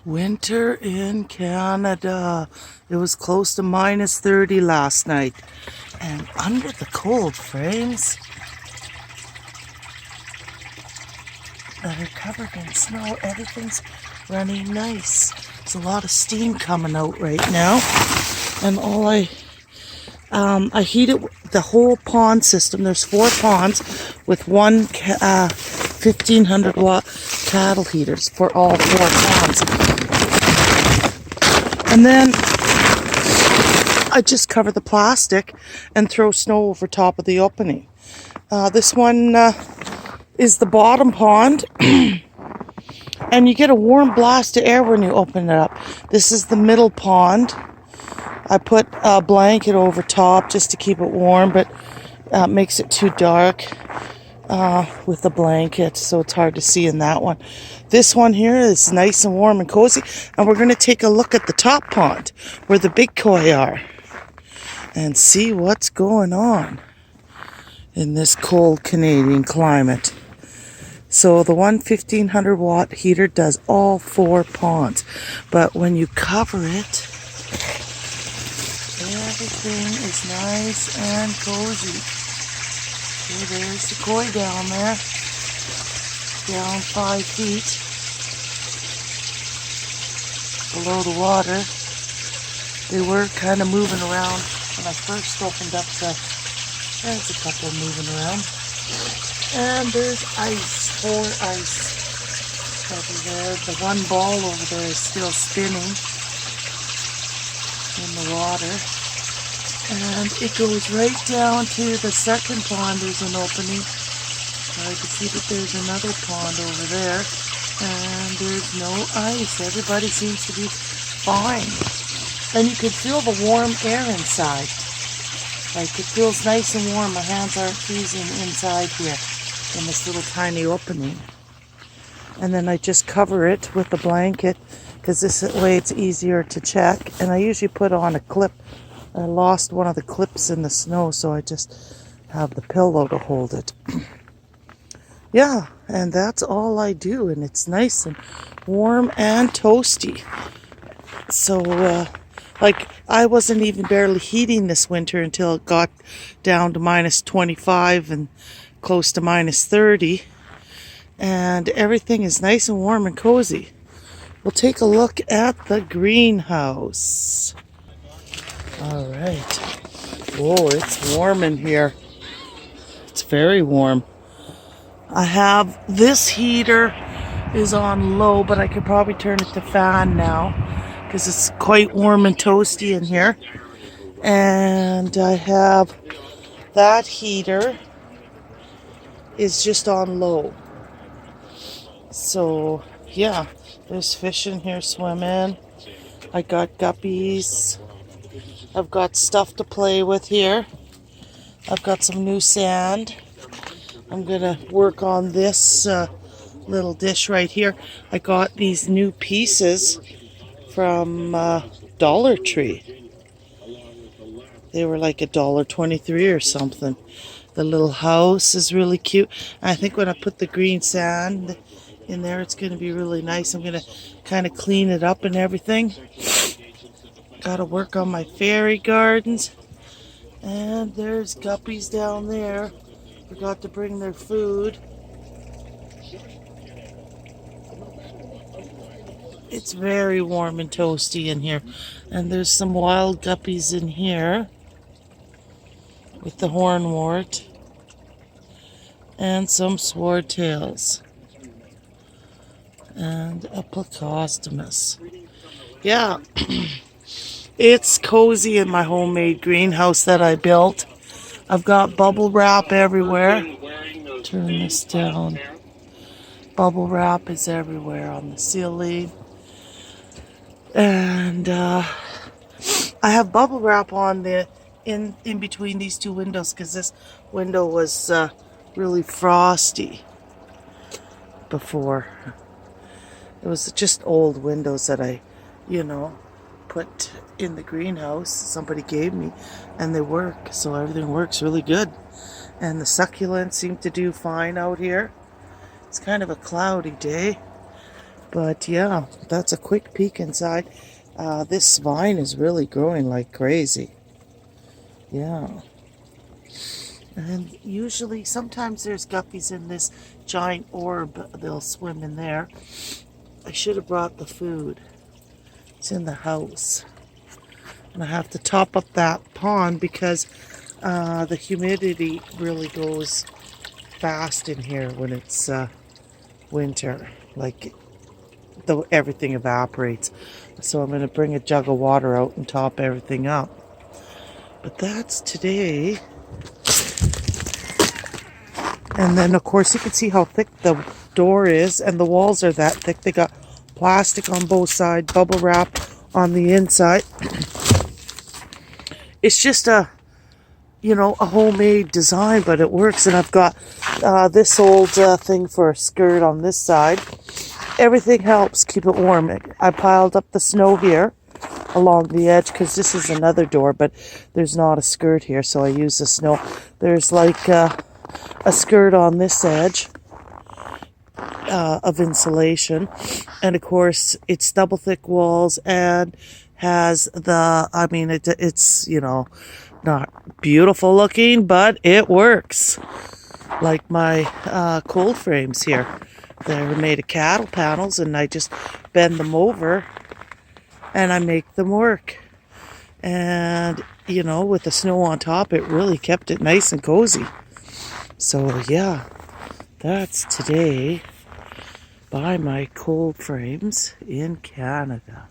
Winter in Canada. It was close to minus 30 last night. And under the cold frames that are covered in snow, everything's running nice. There's a lot of steam coming out right now. And I heated the whole pond system. There's 4 ponds with one 1500 watt cattle heaters for all 4 ponds. And then I just cover the plastic and throw snow over top of the opening. This one is the bottom pond. And you get a warm blast of air when you open it up. This is the middle pond. I put a blanket over top just to keep it warm, but makes it too dark with the blanket, so it's hard to see in that one. This one here is nice and warm and cozy, and we're going to take a look at the top pond where the big koi are and see what's going on in this cold Canadian climate. So the 1500 watt heater does all 4 ponds, but when you cover it, everything is nice and cozy. Okay, there's the koi down there, down 5 feet below the water. They were kind of moving around when I first opened up there's a couple moving around. And there's ice, 4 ice over there. The one ball over there is still spinning in the water. And it goes right down to the second pond. There's an opening. I can see that there's another pond over there. And there's no ice. Everybody seems to be fine. And you can feel the warm air inside. Like, it feels nice and warm. My hands aren't freezing inside here in this little tiny opening. And then I just cover it with a blanket because this way it's easier to check. And I usually put on a clip. I lost one of the clips in the snow, so I just have the pillow to hold it. Yeah, and that's all I do, and it's nice and warm and toasty. So, I wasn't even barely heating this winter until it got down to minus 25 and close to minus 30. And everything is nice and warm and cozy. We'll take a look at the greenhouse. All right. Whoa, it's warm in here. It's very warm. I have this heater is on low, but I could probably turn it to fan now because it's quite warm and toasty in here. And I have that heater is just on low. So yeah, there's fish in here swimming. I got guppies. I've got stuff to play with here. I've got some new sand. I'm gonna work on this little dish right here. I got these new pieces from Dollar Tree. They were like $1.23 or something. The little house is really cute. I think when I put the green sand in there, it's going to be really nice. I'm going to kind of clean it up and everything. Got to work on my fairy gardens. And there's guppies down there. Forgot to bring their food. It's very warm and toasty in here. And there's some wild guppies in here with the hornwort and some swordtails and a plecostomus. Yeah, it's cozy in my homemade greenhouse that I built. I've got bubble wrap everywhere. Turn this down. Bubble wrap is everywhere on the ceiling. And I have bubble wrap on the in between these 2 windows because this window was really frosty before. It was just old windows that I, put in the greenhouse. Somebody gave me, and they work, so everything works really good. And the succulents seem to do fine out here. It's kind of a cloudy day, But yeah, that's a quick peek inside. This vine is really growing like crazy. Yeah. And usually, sometimes there's guppies in this giant orb. They'll swim in there. I should have brought the food. It's in the house. And I have to top up that pond because the humidity really goes fast in here when it's winter. Like, everything evaporates. So I'm going to bring a jug of water out and top everything up. But that's today. And then, of course, you can see how thick the door is, and the walls are that thick. They got plastic on both sides, bubble wrap on the inside. It's just a homemade design, but it works. And I've got this old thing for a skirt on this side. Everything helps keep it warm. I piled up the snow here along the edge because this is another door, but there's not a skirt here, so I use the snow. There's like a skirt on this edge of insulation, and of course it's double thick walls and has it's not beautiful looking, but it works. Like my cold frames here, they're made of cattle panels, and I just bend them over and I make them work. And with the snow on top, it really kept it nice and cozy. So yeah, that's today by my cold frames in Canada.